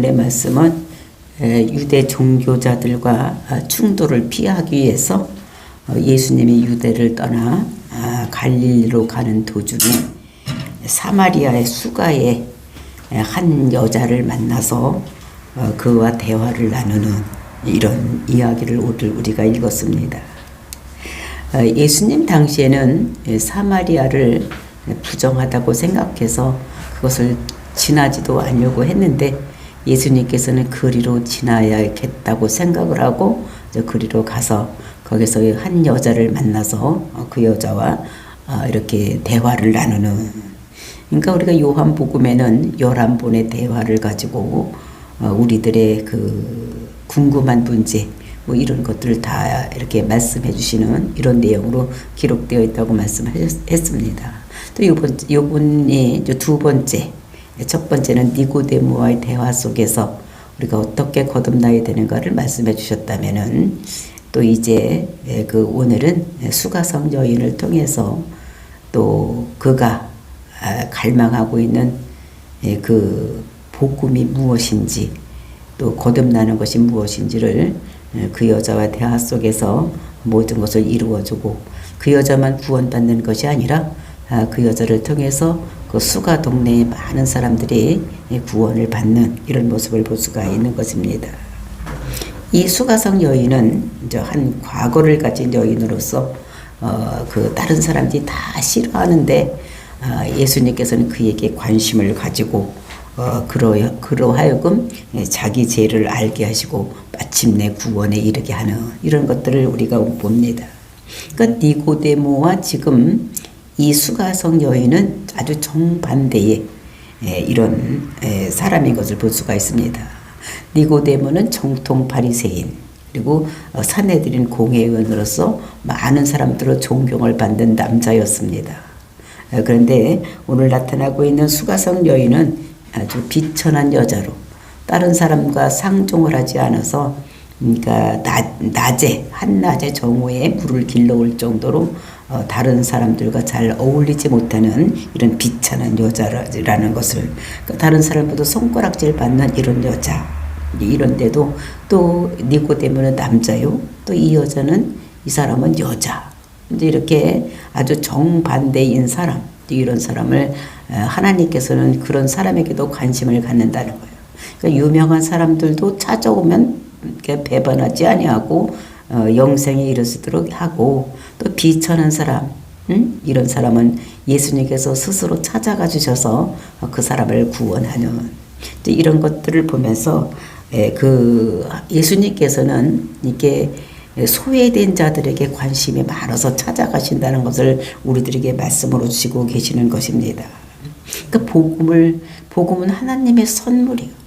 오늘의 말씀은 유대 종교자들과 충돌을 피하기 위해서 예수님이 유대를 떠나 갈릴리로 가는 도중에 사마리아의 수가의 한 여자를 만나서 그와 대화를 나누는 이런 이야기를 오늘 우리가 읽었습니다. 예수님 당시에는 사마리아를 부정하다고 생각해서 그것을 지나지도 않으려고 했는데 예수님께서는 그리로 지나야겠다고 생각을 하고 그리로 가서 거기서 한 여자를 만나서 그 여자와 이렇게 대화를 나누는, 그러니까 우리가 요한복음에는 11번의 대화를 가지고 우리들의 그 궁금한 문제 뭐 이런 것들을 다 이렇게 말씀해 주시는 이런 내용으로 기록되어 있다고 말씀했습니다. 또 요번이 두 번째, 첫 번째는 니고데모와의 대화 속에서 우리가 어떻게 거듭나야 되는가를 말씀해 주셨다면은, 또 이제 그 오늘은 수가성 여인을 통해서 또 그가 갈망하고 있는 그 복음이 무엇인지, 또 거듭나는 것이 무엇인지를 그 여자와 대화 속에서 모든 것을 이루어주고, 그 여자만 구원받는 것이 아니라 그 여자를 통해서 그 수가 동네의 많은 사람들이 구원을 받는 이런 모습을 볼 수가 있는 것입니다. 이 수가성 여인은 이제 한 과거를 가진 여인으로서 그 다른 사람들이 다 싫어하는데 예수님께서는 그에게 관심을 가지고 그러하여금 자기 죄를 알게 하시고 마침내 구원에 이르게 하는 이런 것들을 우리가 봅니다. 그러니까 니고데모와 지금 이 수가성 여인은 아주 정반대의 이런 사람인 것을 볼 수가 있습니다. 니고데모는 정통 바리새인, 그리고 산헤드린 공회의원으로서 많은 사람들로 존경을 받는 남자였습니다. 그런데 오늘 나타나고 있는 수가성 여인은 아주 비천한 여자로 다른 사람과 상종을 하지 않아서, 그러니까 한낮에 정오에 물을 길러올 정도로 다른 사람들과 잘 어울리지 못하는 이런 비천한 여자라는 것을, 그러니까 다른 사람보다 손가락질 받는 이런 여자, 이런데도 또 니고데모는 남자요, 또 이 여자는, 이 사람은 여자, 이제 이렇게 아주 정반대인 사람, 이런 사람을 하나님께서는 그런 사람에게도 관심을 갖는다는 거예요. 그러니까 유명한 사람들도 찾아오면 배반하지 아니하고 영생에 이르도록 하고, 또 비천한 사람, 이런 사람은 예수님께서 스스로 찾아가 주셔서 그 사람을 구원하는 이런 것들을 보면서 그 예수님께서는 이게 소외된 자들에게 관심이 많아서 찾아가신다는 것을 우리들에게 말씀으로 주시고 계시는 것입니다. 그러니까 복음은 하나님의 선물이에요.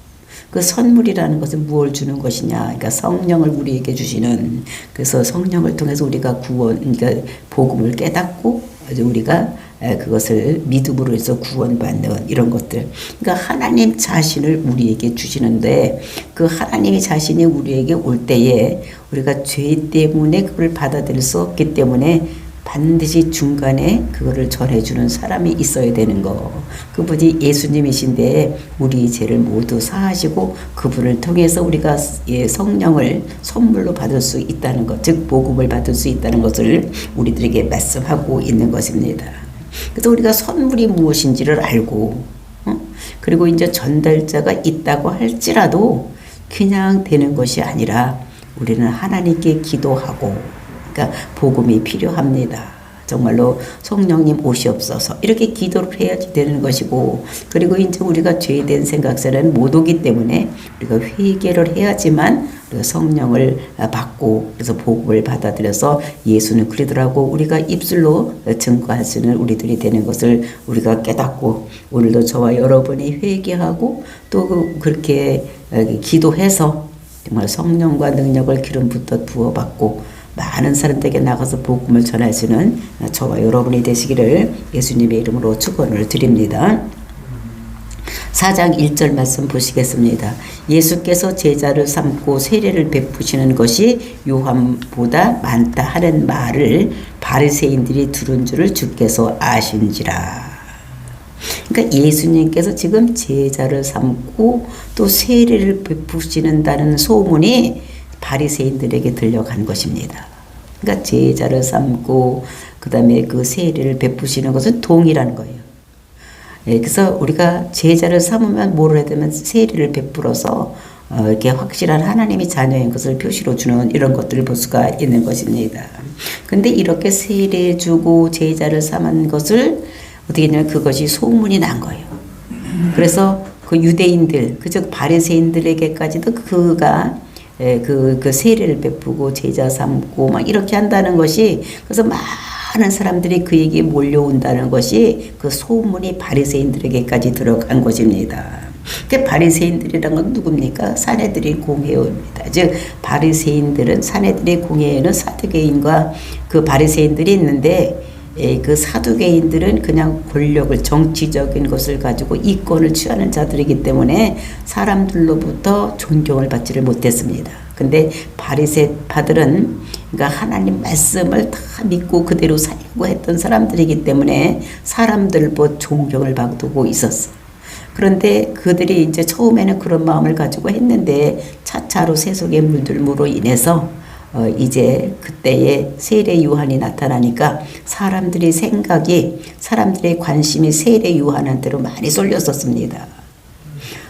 그 선물이라는 것은 무엇을 주는 것이냐? 그러니까 성령을 우리에게 주시는, 그래서 성령을 통해서 우리가 그러니까 복음을 깨닫고 우리가 그것을 믿음으로 해서 구원받는 이런 것들. 그러니까 하나님 자신을 우리에게 주시는데, 그 하나님의 자신이 우리에게 올 때에 우리가 죄 때문에 그걸 받아들일 수 없기 때문에 반드시 중간에 그거를 전해주는 사람이 있어야 되는 거. 그분이 예수님이신데 우리 죄를 모두 사하시고 그분을 통해서 우리가 성령을 선물로 받을 수 있다는 것, 즉 복음을 받을 수 있다는 것을 우리들에게 말씀하고 있는 것입니다. 그래서 우리가 선물이 무엇인지를 알고, 그리고 이제 전달자가 있다고 할지라도 그냥 되는 것이 아니라 우리는 하나님께 기도하고, 그러니까 복음이 필요합니다. 정말로 성령님 오시옵소서 이렇게 기도를 해야지 되는 것이고, 그리고 이제 우리가 죄된 생각세는 못 오기 때문에 우리가 회개를 해야지만 우리가 성령을 받고, 그래서 복음을 받아들여서 예수는 그러더라고 우리가 입술로 증거할 수 있는 우리들이 되는 것을 우리가 깨닫고, 오늘도 저와 여러분이 회개하고 또 그렇게 기도해서 정말 성령과 능력을 기름 부어받고 많은 사람들에게 나가서 복음을 전하시는 저와 여러분이 되시기를 예수님의 이름으로 축원을 드립니다. 4장 1절 말씀 보시겠습니다. 예수께서 제자를 삼고 세례를 베푸시는 것이 요한보다 많다 하는 말을 바리새인들이 들은 줄을 주께서 아신지라. 그러니까 예수님께서 지금 제자를 삼고 또 세례를 베푸시는다는 소문이 바리새인들에게 들려간 것입니다. 그러니까 제자를 삼고 그다음에 그 세례를 베푸시는 것은 동일한 거예요. 예, 그래서 우리가 제자를 삼으면 뭐를 해야 되면 세례를 베풀어서 이렇게 확실한 하나님의 자녀인 것을 표시로 주는 이런 것들을 볼 수가 있는 것입니다. 근데 이렇게 세례 주고 제자를 삼은 것을 어떻게 했냐면 그것이 소문이 난 거예요. 그래서 그 유대인들, 그저 바리새인들에게까지도 그가 그 세례를 베푸고 제자 삼고 막 이렇게 한다는 것이, 그래서 많은 사람들이 그에게 몰려온다는 것이 그 소문이 바리새인들에게까지 들어간 것입니다. 그 바리새인들이란 건 누굽니까? 사내들의 공회원입니다. 즉 바리새인들은 사내들의 공회에는 사두개인과 그 바리새인들이 있는데, 그 사두개인들은 그냥 권력을, 정치적인 것을 가지고 이권을 취하는 자들이기 때문에 사람들로부터 존경을 받지를 못했습니다. 근데 바리새파들은 그러니까 하나님 말씀을 다 믿고 그대로 살려고 했던 사람들이기 때문에 사람들보다 존경을 받고 있었어. 그런데 그들이 이제 처음에는 그런 마음을 가지고 했는데 차차로 세속의 물들므로 인해서 이제 그때에 세례 요한이 나타나니까 사람들의 생각이, 사람들의 관심이 세례 요한한테로 많이 쏠렸었습니다.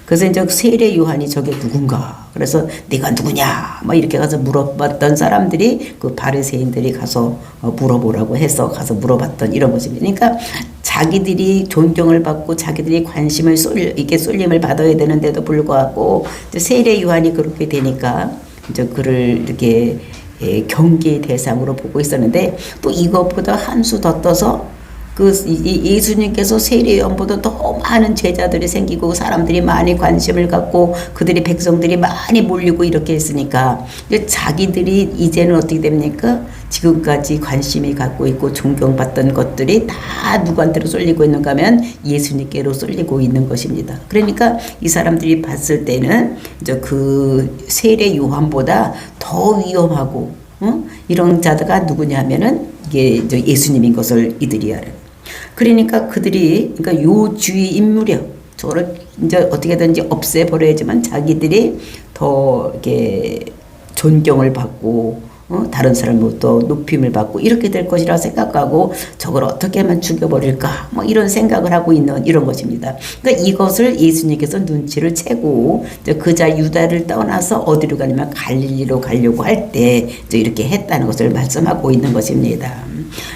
그래서 이제 세례 요한이 저게 누군가, 그래서 네가 누구냐 막 이렇게 가서 물어봤던 사람들이 그 바리새인들이 가서 물어보라고 해서 가서 물어봤던 이런 것입니다. 그러니까 자기들이 존경을 받고 자기들이 관심을 이게 쏠림을 받아야 되는데도 불구하고 세례 요한이 그렇게 되니까 이제 그를 이렇게 경계의 대상으로 보고 있었는데, 또 이것보다 한 수 더 떠서 그 예수님께서 세례 요한보다 더 많은 제자들이 생기고 사람들이 많이 관심을 갖고 그들이 백성들이 많이 몰리고 이렇게 했으니까 이제 자기들이 이제는 어떻게 됩니까? 지금까지 관심이 갖고 있고 존경받던 것들이 다 누구한테로 쏠리고 있는가 하면 예수님께로 쏠리고 있는 것입니다. 그러니까 이 사람들이 봤을 때는 이제 그 세례 요한보다 더 위험하고 이런 자가 누구냐면은 이게 이제 예수님인 것을 이들이 알아요. 그러니까 그들이, 그러니까 요 주위 인물이요, 저를 이제 어떻게든지 없애버려야지만 자기들이 더 이렇게 존경을 받고 다른 사람으로부터 높임을 받고 이렇게 될 것이라 생각하고 저걸 어떻게 하면 죽여버릴까 뭐 이런 생각을 하고 있는 이런 것입니다. 그러니까 이것을 예수님께서 눈치를 채고 그자 유다를 떠나서 어디로 가냐면 갈릴리로 가려고 할 때 이렇게 했다는 것을 말씀하고 있는 것입니다.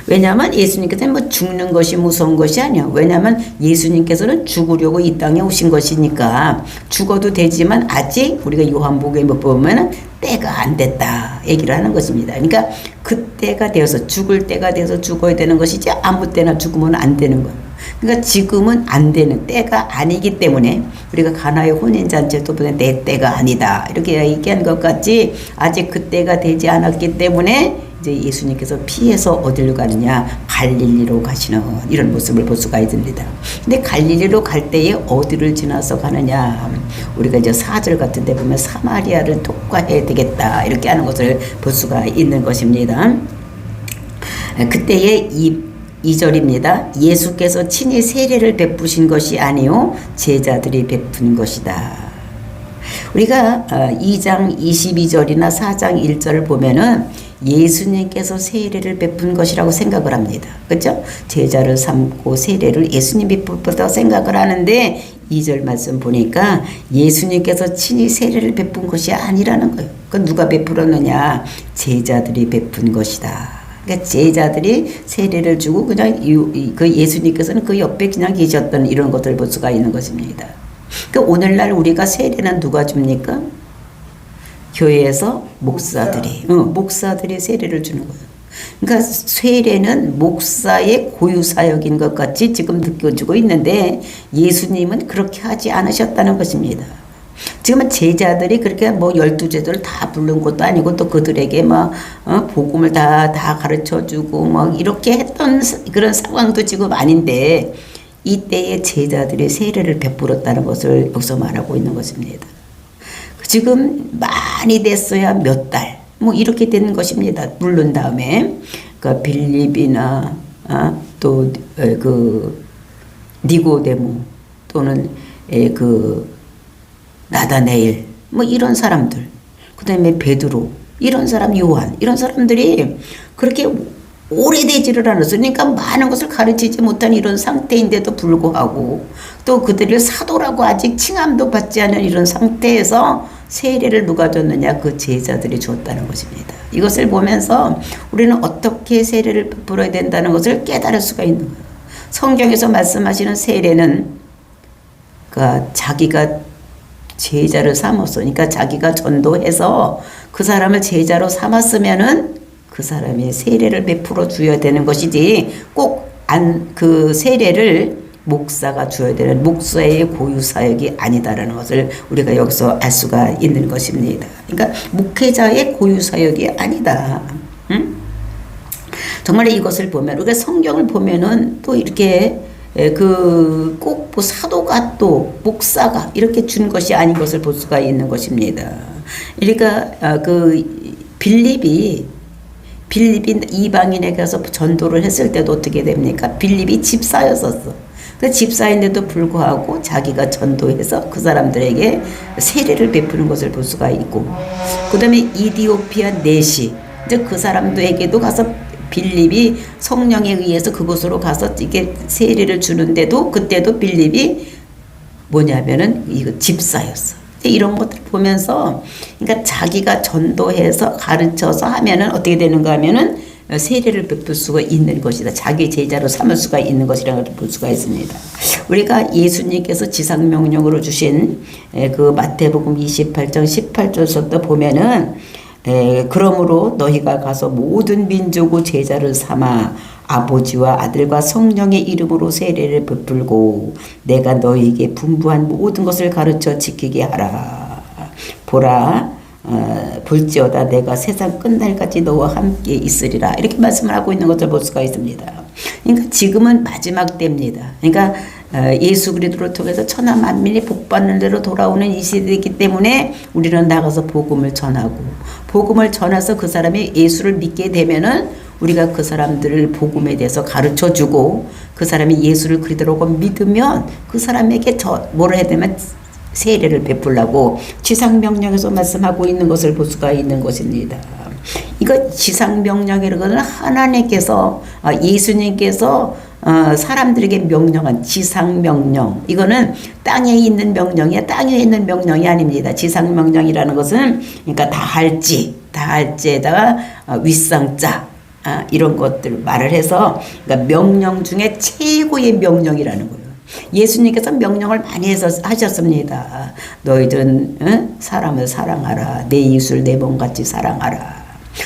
왜냐하면 예수님께서는 뭐 죽는 것이 무서운 것이 아니에요. 왜냐하면 예수님께서는 죽으려고 이 땅에 오신 것이니까 죽어도 되지만 아직 우리가 요한복음에 보면은 때가 안 됐다 얘기를 하는 것입니다. 그러니까 그때가 되어서 죽을 때가 돼서 죽어야 되는 것이지 아무 때나 죽으면 안 되는 거예요. 그러니까 지금은 안 되는 때가 아니기 때문에 우리가 가나의 혼인잔치도 보면 내 때가 아니다 이렇게 얘기한 것 같이 아직 그 때가 되지 않았기 때문에 이제 예수님께서 피해서 어디로 가느냐, 갈릴리로 가시는 이런 모습을 볼 수가 있습니다. 근데 갈릴리로 갈 때에 어디를 지나서 가느냐, 우리가 이제 4절 같은 데 보면 사마리아를 통과해야 되겠다 이렇게 하는 것을 볼 수가 있는 것입니다. 그때의 2절입니다. 예수께서 친히 세례를 베푸신 것이 아니요 제자들이 베푼 것이다. 우리가 2장 22절이나 4장 1절을 보면은 예수님께서 세례를 베푼 것이라고 생각을 합니다. 그렇죠? 제자를 삼고 세례를 예수님이 베풀었다고 생각을 하는데 2절 말씀 보니까 예수님께서 친히 세례를 베푼 것이 아니라는 거예요. 그건 누가 베풀었느냐? 제자들이 베푼 것이다. 그러니까 제자들이 세례를 주고 그냥 그 예수님께서는 그 옆에 그냥 계셨던 이런 것들을 볼 수가 있는 것입니다. 그러니까 오늘날 우리가 세례는 누가 줍니까? 교회에서 목사들이 세례를 주는 거예요. 그러니까 세례는 목사의 고유 사역인 것 같이 지금 느껴지고 있는데 예수님은 그렇게 하지 않으셨다는 것입니다. 지금은 제자들이 그렇게 뭐 12제자를 다 부른 것도 아니고 또 그들에게 막 복음을 다 가르쳐 주고 막 이렇게 했던 그런 상황도 지금 아닌데 이때의 제자들이 세례를 베풀었다는 것을 여기서 말하고 있는 것입니다. 지금 많이 됐어야 몇 달, 뭐 이렇게 되는 것입니다. 물론 다음에 그 빌립이나 또 그 니고데모 또는 그 나다네일 뭐 이런 사람들, 그다음에 베드로 이런 사람, 요한 이런 사람들이 그렇게 오래되지를 않았으니까 많은 것을 가르치지 못한 이런 상태인데도 불구하고 또 그들을 사도라고 아직 칭함도 받지 않은 이런 상태에서 세례를 누가 줬느냐? 그 제자들이 줬다는 것입니다. 이것을 보면서 우리는 어떻게 세례를 베풀어야 된다는 것을 깨달을 수가 있는 거예요. 성경에서 말씀하시는 세례는 그러니까 자기가 제자를 삼았어. 그러니까 자기가 전도해서 그 사람을 제자로 삼았으면은 그 사람이 세례를 베풀어 줘야 되는 것이지 꼭 그 세례를 목사가 줘야 되는 목사의 고유 사역이 아니다라는 것을 우리가 여기서 알 수가 있는 것입니다. 그러니까 목회자의 고유 사역이 아니다. 응? 정말 이것을 보면 우리가 성경을 보면은 또 이렇게 꼭 뭐 사도가 또 목사가 이렇게 준 것이 아닌 것을 볼 수가 있는 것입니다. 그러니까 그 빌립이 이방인에 가서 전도를 했을 때도 어떻게 됩니까? 빌립이 집사였었어. 그 집사인데도 불구하고 자기가 전도해서 그 사람들에게 세례를 베푸는 것을 볼 수가 있고, 그 다음에 이디오피아 내시, 이제 그 사람들에게도 가서 빌립이 성령에 의해서 그곳으로 가서 이게 세례를 주는데도 그때도 빌립이 뭐냐면은 이거 집사였어. 이런 것들 보면서 그러니까 자기가 전도해서 가르쳐서 하면은 어떻게 되는가 하면은 세례를 베풀 수가 있는 것이다. 자기 제자로 삼을 수가 있는 것이라는 걸 볼 수가 있습니다. 우리가 예수님께서 지상명령으로 주신 그 마태복음 28장 18절부터 보면은 그러므로 너희가 가서 모든 민족의 제자를 삼아 아버지와 아들과 성령의 이름으로 세례를 베풀고 내가 너희에게 분부한 모든 것을 가르쳐 지키게 하라. 보라 볼지어다 내가 세상 끝날까지 너와 함께 있으리라. 이렇게 말씀을 하고 있는 것을 볼 수가 있습니다. 그러니까 지금은 마지막 때입니다. 그러니까 예수 그리스도를 통해서 천하 만민이 복받는 대로 돌아오는 이 시대이기 때문에 우리는 나가서 복음을 전하고 복음을 전해서 그 사람이 예수를 믿게 되면은 우리가 그 사람들을 복음에 대해서 가르쳐주고 그 사람이 예수를 그리스도라고 믿으면 그 사람에게 뭐라 해야 되면 세례를 베풀라고 지상명령에서 말씀하고 있는 것을 볼 수가 있는 것입니다. 이거 지상명령이라는 것은 하나님께서 예수님께서 사람들에게 명령한 지상명령, 이거는 땅에 있는 명령이야. 땅에 있는 명령이 아닙니다. 지상명령이라는 것은 그러니까 다할지에다가 윗상자 이런 것들 말을 해서 그러니까 명령 중에 최고의 명령이라는 거예요. 예수님께서 명령을 많이 하셨습니다. 너희들은 사람을 사랑하라. 내 이웃을 내 몸같이 사랑하라.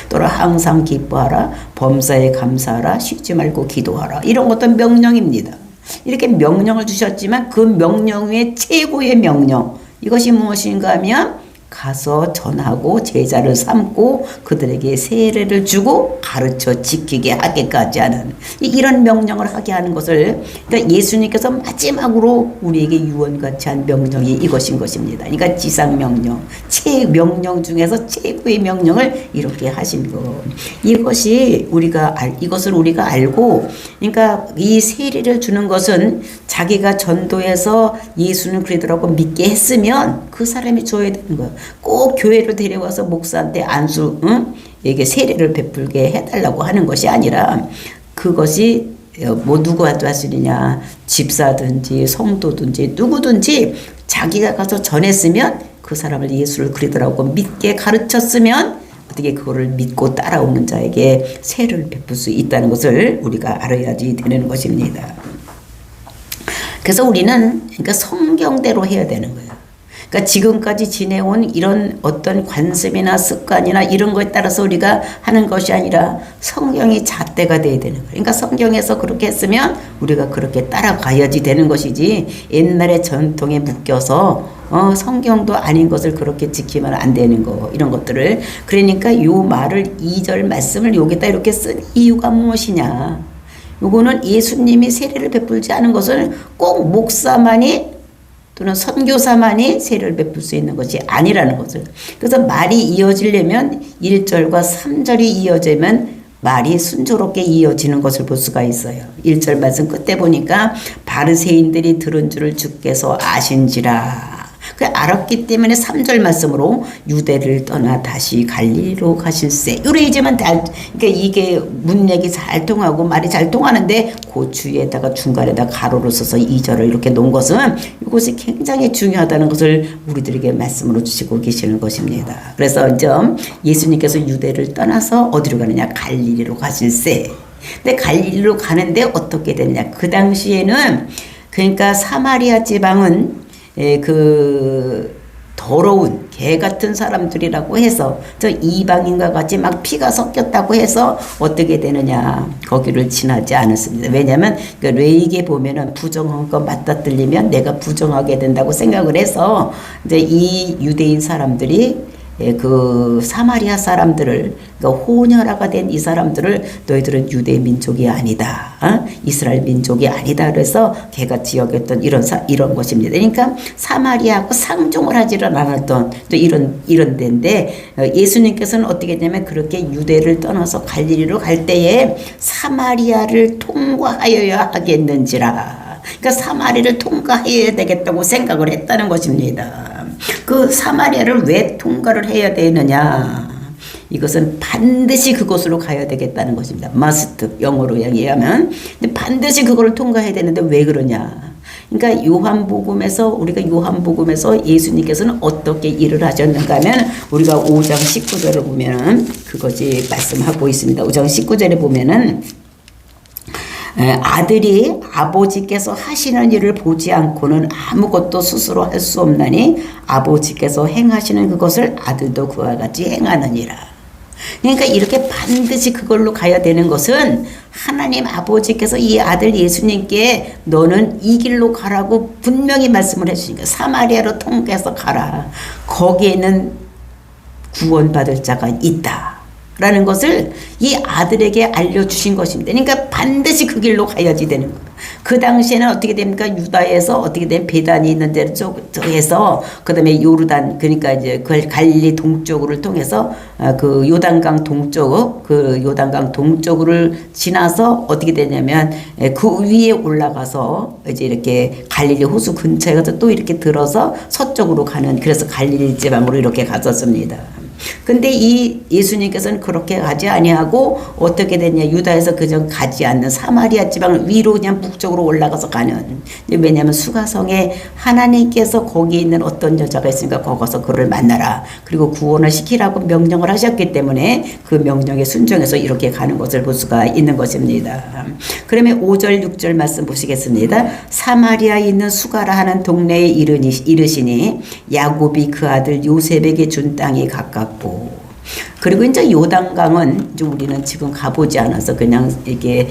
또는 항상 기뻐하라. 범사에 감사하라. 쉬지 말고 기도하라. 이런 것도 명령입니다. 이렇게 명령을 주셨지만 그 명령 외에 최고의 명령, 이것이 무엇인가 하면 가서 전하고 제자를 삼고 그들에게 세례를 주고 가르쳐 지키게 하게까지 하는 이런 명령을 하게 하는 것을, 그러니까 예수님께서 마지막으로 우리에게 유언같이 한 명령이 이것인 것입니다. 그러니까 지상명령, 명령 중에서 최고의 명령을 이렇게 하신 것. 이것을 우리가 알고, 그러니까 이 세례를 주는 것은 자기가 전도해서 예수는 그리스도라고 믿게 했으면 그 사람이 줘야 되는 거예요. 꼭 교회로 데려와서 목사한테 이게 세례를 베풀게 해달라고 하는 것이 아니라, 그것이 뭐 누구한테 할 수 있느냐, 집사든지 성도든지 누구든지 자기가 가서 전했으면 그 사람을 예수를 그리스도라고 믿게 가르쳤으면 어떻게 그거를 믿고 따라오는 자에게 세례를 베풀 수 있다는 것을 우리가 알아야지 되는 것입니다. 그래서 우리는 그러니까 성경대로 해야 되는 거예요. 그러니까 지금까지 지내온 이런 어떤 관습이나 습관이나 이런 거에 따라서 우리가 하는 것이 아니라 성경이 잣대가 돼야 되는 거예요. 그러니까 성경에서 그렇게 했으면 우리가 그렇게 따라가야지 되는 것이지, 옛날의 전통에 묶여서 성경도 아닌 것을 그렇게 지키면 안 되는 거, 이런 것들을. 그러니까 요 말을 2절 말씀을 여기다 이렇게 쓴 이유가 무엇이냐. 요거는 예수님이 세례를 베풀지 않은 것은 꼭 목사만이 또는 선교사만이 세례를 베풀 수 있는 것이 아니라는 것을. 그래서 말이 이어지려면 1절과 3절이 이어지면 말이 순조롭게 이어지는 것을 볼 수가 있어요. 1절 말씀 끝에 보니까 바리새인들이 들은 줄을 주께서 아신지라. 그 알았기 때문에 3절 말씀으로 유대를 떠나 다시 갈릴리로 가실세. 요래이지만 그러니까 이게 문맥이 잘 통하고 말이 잘 통하는데 그 주에다가 중간에다 가로로 써서 2절을 이렇게 놓은 것은 이것이 굉장히 중요하다는 것을 우리들에게 말씀으로 주시고 계시는 것입니다. 그래서 이제 예수님께서 유대를 떠나서 어디로 가느냐? 갈릴리로 가실세. 근데 갈릴리로 가는데 어떻게 되느냐? 그 당시에는 그러니까 사마리아 지방은 그 더러운 개 같은 사람들이라고 해서 저 이방인과 같이 막 피가 섞였다고 해서 어떻게 되느냐, 거기를 지나지 않았습니다. 왜냐하면 그 레이기에 보면은 부정한 거 맞닥뜨리면 내가 부정하게 된다고 생각을 해서 이제 이 유대인 사람들이 그 사마리아 사람들을, 그러니까 호녀라가 된 이 사람들을 너희들은 유대 민족이 아니다, 이스라엘 민족이 아니다, 그래서 개같이 여겼던 이런 것입니다. 그러니까 사마리아하고 상종을 하지를 않았던 또 이런 데인데, 예수님께서는 어떻게 되냐면 그렇게 유대를 떠나서 갈릴리로 갈 때에 사마리아를 통과하여야 하겠는지라. 그러니까 사마리아를 통과해야 되겠다고 생각을 했다는 것입니다. 그 사마리아를 왜 통과를 해야 되느냐? 이것은 반드시 그곳으로 가야 되겠다는 것입니다. must, 영어로 이야기하면. 근데 반드시 그거를 통과해야 되는데 왜 그러냐? 그러니까 우리가 요한복음에서 예수님께서는 어떻게 일을 하셨는가 하면 우리가 5장 19절을 보면은 그것이 말씀하고 있습니다. 5장 19절에 보면은 아들이 아버지께서 하시는 일을 보지 않고는 아무것도 스스로 할 수 없나니 아버지께서 행하시는 그것을 아들도 그와 같이 행하느니라. 그러니까 이렇게 반드시 그걸로 가야 되는 것은 하나님 아버지께서 이 아들 예수님께 너는 이 길로 가라고 분명히 말씀을 해주시니까 사마리아로 통과해서 가라. 거기에는 구원받을 자가 있다 라는 것을 이 아들에게 알려주신 것입니다. 그러니까 반드시 그 길로 가야지 되는 거예요. 그 당시에는 어떻게 됩니까? 유다에서 어떻게 된 베단이 있는 데를 쪽에서 그 다음에 요르단, 그러니까 이제 그 갈릴리 동쪽을 통해서 그 요단강 동쪽을 지나서 어떻게 되냐면 그 위에 올라가서 이제 이렇게 갈릴리 호수 근처에 가서 또 이렇게 들어서 서쪽으로 가는, 그래서 갈릴리 지방으로 이렇게 갔었습니다. 근데 이 예수님께서는 그렇게 가지 아니하고 어떻게 됐냐, 유다에서 그저 가지 않는 사마리아 지방을 위로 그냥 북쪽으로 올라가서 가는. 왜냐하면 수가성에 하나님께서 거기에 있는 어떤 여자가 있으니까 거기서 그를 만나라, 그리고 구원을 시키라고 명령을 하셨기 때문에 그 명령에 순종해서 이렇게 가는 것을 볼 수가 있는 것입니다. 그러면 5절 6절 말씀 보시겠습니다. 사마리아에 있는 수가라 하는 동네에 이르시니 야곱이 그 아들 요셉에게 준 땅이 가깝고, 그리고 이제 요단강은 이제 우리는 지금 가보지 않아서 그냥 이게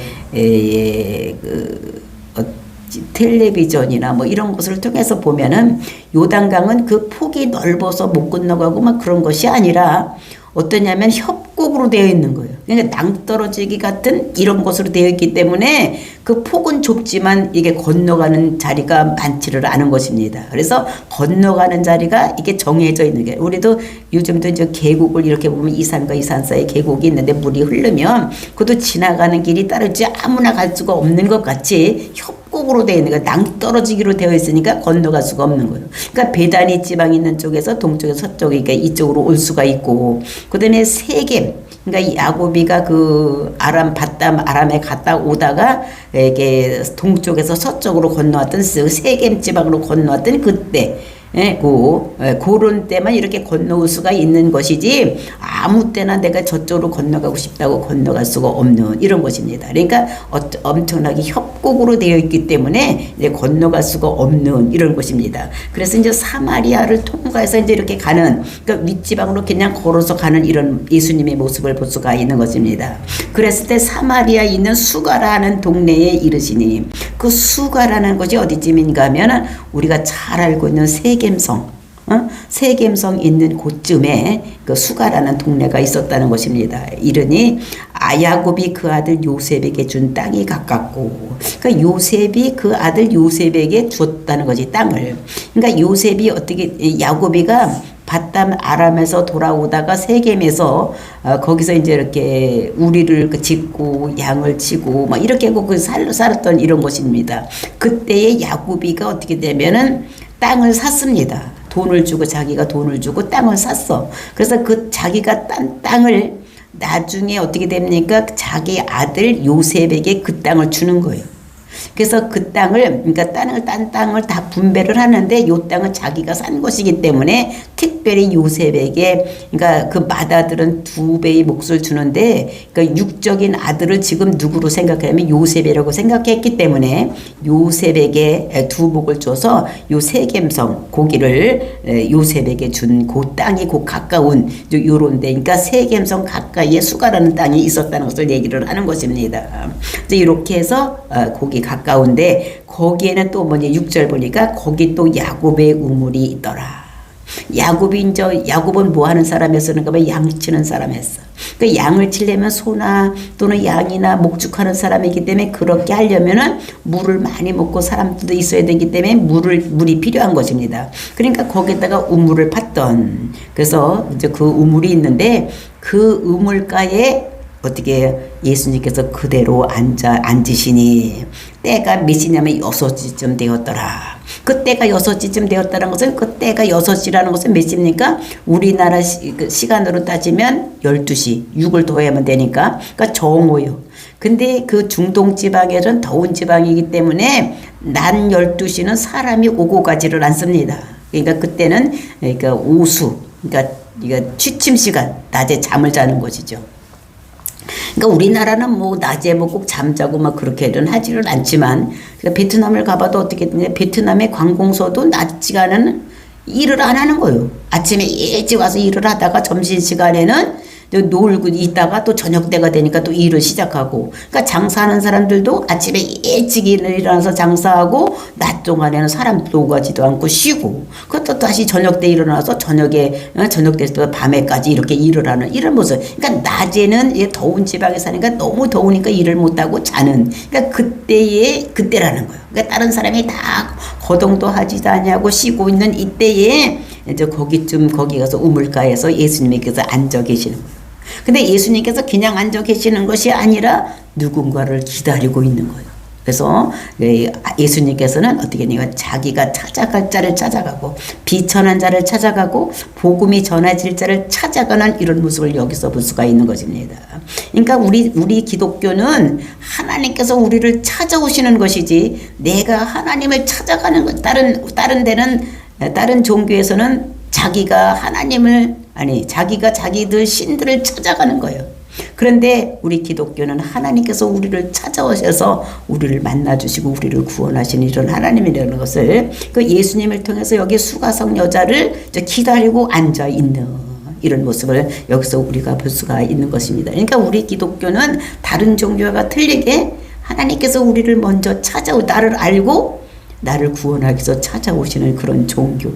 텔레비전이나 뭐 이런 것을 통해서 보면은 요단강은 그 폭이 넓어서 못 건너가고 막 그런 것이 아니라 어떠냐면 협곡으로 되어 있는 거예요. 그러니까 낭떠러지기 같은 이런 것으로 되어 있기 때문에 그 폭은 좁지만 이게 건너가는 자리가 많지를 않은 것입니다. 그래서 건너가는 자리가 이게 정해져 있는 게, 우리도 요즘도 이제 계곡을 이렇게 보면 이 산과 이 산 사이에 계곡이 있는데 물이 흐르면 그것도 지나가는 길이 따르지 아무나 갈 수가 없는 것 같이 협곡으로 되어 있는 거예요. 낭떠러지기로 되어 있으니까 건너갈 수가 없는 거예요. 그러니까 베다니 지방 있는 쪽에서 동쪽에서 서쪽에 이쪽으로 올 수가 있고, 그 다음에 세겜, 그러니까 야곱이가 그 아람에 갔다 오다가 이게 동쪽에서 서쪽으로 건너왔던 세겜 지방으로 건너왔던 그때, 그런 때만 이렇게 건너올 수가 있는 것이지 아무 때나 내가 저쪽으로 건너가고 싶다고 건너갈 수가 없는 이런 것입니다. 그러니까 엄청나게 협곡으로 되어 있기 때문에 이제 건너갈 수가 없는 이런 것입니다. 그래서 이제 사마리아를 통과해서 이제 이렇게 가는, 그러니까 윗지방으로 그냥 걸어서 가는 이런 예수님의 모습을 볼 수가 있는 것입니다. 그랬을 때 사마리아에 있는 수가라는 동네에 이르시니, 그 수가라는 곳이 어디쯤인가 하면 우리가 잘 알고 있는 세겜성 있는 곳쯤에 그 수가라는 동네가 있었다는 것입니다. 이르니 야곱이 그 아들 요셉에게 준 땅이 가깝고, 그러니까 요셉이 그 아들 요셉에게 줬다는 거지, 땅을. 그러니까 요셉이 야곱이가 바담 아람에서 돌아오다가 세겜에서 거기서 이제 이렇게 우리를 짓고 양을 치고 막 이렇게 하고 그 살았던 이런 곳입니다. 그때의 야곱이가 어떻게 되면은 땅을 샀습니다. 돈을 주고 자기가 돈을 주고 땅을 샀어. 그래서 그 자기가 딴 땅을 나중에 어떻게 됩니까? 자기 아들 요셉에게 그 땅을 주는 거예요. 그래서 그 땅을, 그러니까 딴 땅을 다 분배를 하는데 요 땅은 자기가 산 것이기 때문에 특별히 요셉에게, 그러니까 그 맏아들은 2배의 몫을 주는데, 그러니까 육적인 아들을 지금 누구로 생각하면 요셉이라고 생각했기 때문에 요셉에게 2복을 줘서 요 세겜성 고기를 요셉에게 준 그 땅이 그 가까운 요런데, 그러니까 세겜성 가까이에 수가라는 땅이 있었다는 것을 얘기를 하는 것입니다. 이렇게 해서 거기 가까운데 거기에는 또 뭐냐 6절 보니까 거기 또 야곱의 우물이 있더라. 야곱은 뭐 하는 사람이었는가 하면 양 치는 사람이었어. 그 양을 치려면 소나 또는 양이나 목축하는 사람이기 때문에 그렇게 하려면은 물을 많이 먹고 사람들도 있어야 되기 때문에 물이 필요한 것입니다. 그러니까 거기다가 우물을 팠던, 그래서 이제 그 우물이 있는데 그 우물가에 어떻게 예수님께서 그대로 앉으시니 때가 몇이냐면 6시쯤 되었더라. 그 때가 6시쯤 되었다는 것은, 그 때가 6시라는 것은 몇 시입니까? 우리나라 시간으로 따지면 12시, 6을 더하면 되니까, 그러니까 정오요. 근데 그 중동 지방에는 더운 지방이기 때문에 낮 12시는 사람이 오고 가지를 않습니다. 그러니까 그때는 그러니까 오수, 그러니까 취침 시간, 낮에 잠을 자는 것이죠. 그러니까 우리나라는 뭐 낮에 뭐 꼭 잠자고 막 그렇게는 하지는 않지만, 그러니까 베트남을 가봐도 어떻게 되냐, 베트남의 관공서도 낮 시간에는 일을 안 하는 거예요. 아침에 일찍 와서 일을 하다가 점심시간에는 놀고 있다가 또 저녁 때가 되니까 또 일을 시작하고, 그러니까 장사하는 사람들도 아침에 일찍 일어나서 장사하고 낮 동안에는 사람도 오가지도 않고 쉬고, 그것도 다시 저녁 때 일어나서 저녁 때부터 밤에까지 이렇게 일을 하는 이런 모습. 그러니까 낮에는 더운 지방에 사니까 너무 더우니까 일을 못하고 자는, 그러니까 그때라는 거예요. 그러니까 다른 사람이 다 거동도 하지도 않냐고 쉬고 있는 이때에 이제 거기 가서 우물가에서 예수님께서 앉아 계시는 거예요. 근데 예수님께서 그냥 앉아 계시는 것이 아니라 누군가를 기다리고 있는 거예요. 그래서 예수님께서는 어떻게 했냐면 자기가 찾아갈 자를 찾아가고 비천한 자를 찾아가고 복음이 전해질 자를 찾아가는 이런 모습을 여기서 볼 수가 있는 것입니다. 그러니까 우리 기독교는 하나님께서 우리를 찾아오시는 것이지, 내가 하나님을 찾아가는 것. 다른 데는, 다른 종교에서는 자기가 자기들 신들을 찾아가는 거예요. 그런데 우리 기독교는 하나님께서 우리를 찾아오셔서 우리를 만나주시고 우리를 구원하시는 이런 하나님이라는 것을, 그 예수님을 통해서 여기 수가성 여자를 기다리고 앉아있는 이런 모습을 여기서 우리가 볼 수가 있는 것입니다. 그러니까 우리 기독교는 다른 종교와 틀리게 하나님께서 우리를 먼저 나를 알고 나를 구원하기 위해서 찾아오시는 그런 종교,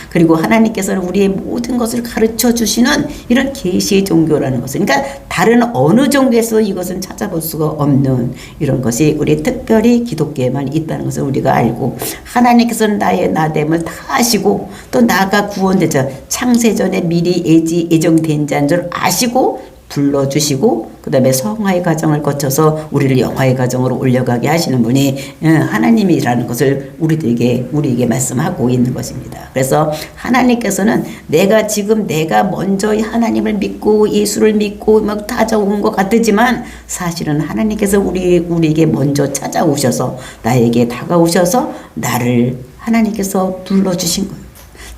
그리고 하나님께서는 우리의 모든 것을 가르쳐 주시는 이런 계시의 종교라는 것을, 그러니까 다른 어느 종교에서 이것은 찾아볼 수가 없는 이런 것이 우리 특별히 기독교에만 있다는 것을 우리가 알고, 하나님께서는 나의 나됨을 다 아시고 또 나가 구원되자 창세전에 미리 예정된 자인 줄 아시고 불러주시고, 그 다음에 성화의 과정을 거쳐서 우리를 영화의 과정으로 올려가게 하시는 분이 하나님이라는 것을 우리에게 말씀하고 있는 것입니다. 그래서 하나님께서는 내가 먼저 하나님을 믿고 예수를 믿고 막 찾아온 것 같지만, 사실은 하나님께서 우리에게 먼저 찾아오셔서 나에게 다가오셔서 나를 하나님께서 불러주신 거예요.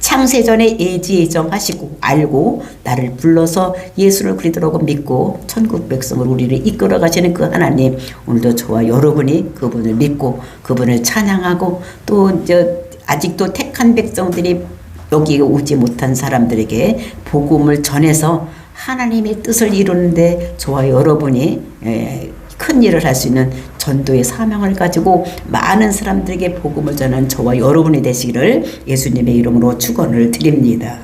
창세전에 예정하시고 알고 나를 불러서 예수를 그리스도라고 믿고 천국 백성으로 우리를 이끌어 가시는 그 하나님, 오늘도 저와 여러분이 그분을 믿고 그분을 찬양하고, 또 아직도 택한 백성들이 여기에 오지 못한 사람들에게 복음을 전해서 하나님의 뜻을 이루는데 저와 여러분이 큰 일을 할 수 있는 전도의 사명을 가지고 많은 사람들에게 복음을 전하는 저와 여러분이 되시기를 예수님의 이름으로 축원을 드립니다.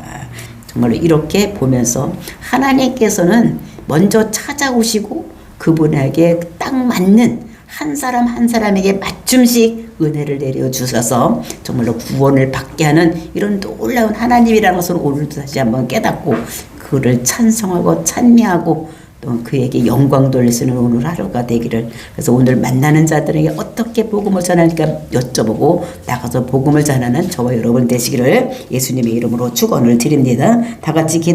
정말로 이렇게 보면서 하나님께서는 먼저 찾아오시고 그분에게 딱 맞는 한 사람 한 사람에게 맞춤식 은혜를 내려 주셔서 정말로 구원을 받게 하는 이런 놀라운 하나님이라는 것을 오늘도 다시 한번 깨닫고 그를 찬송하고 찬미하고 또 그에게 영광 돌리시는 오늘 하루가 되기를. 그래서 오늘 만나는 자들에게 어떻게 복음을 전할까 여쭤보고 나가서 복음을 전하는 저와 여러분 되시기를 예수님의 이름으로 축원을 드립니다. 다 같이 기도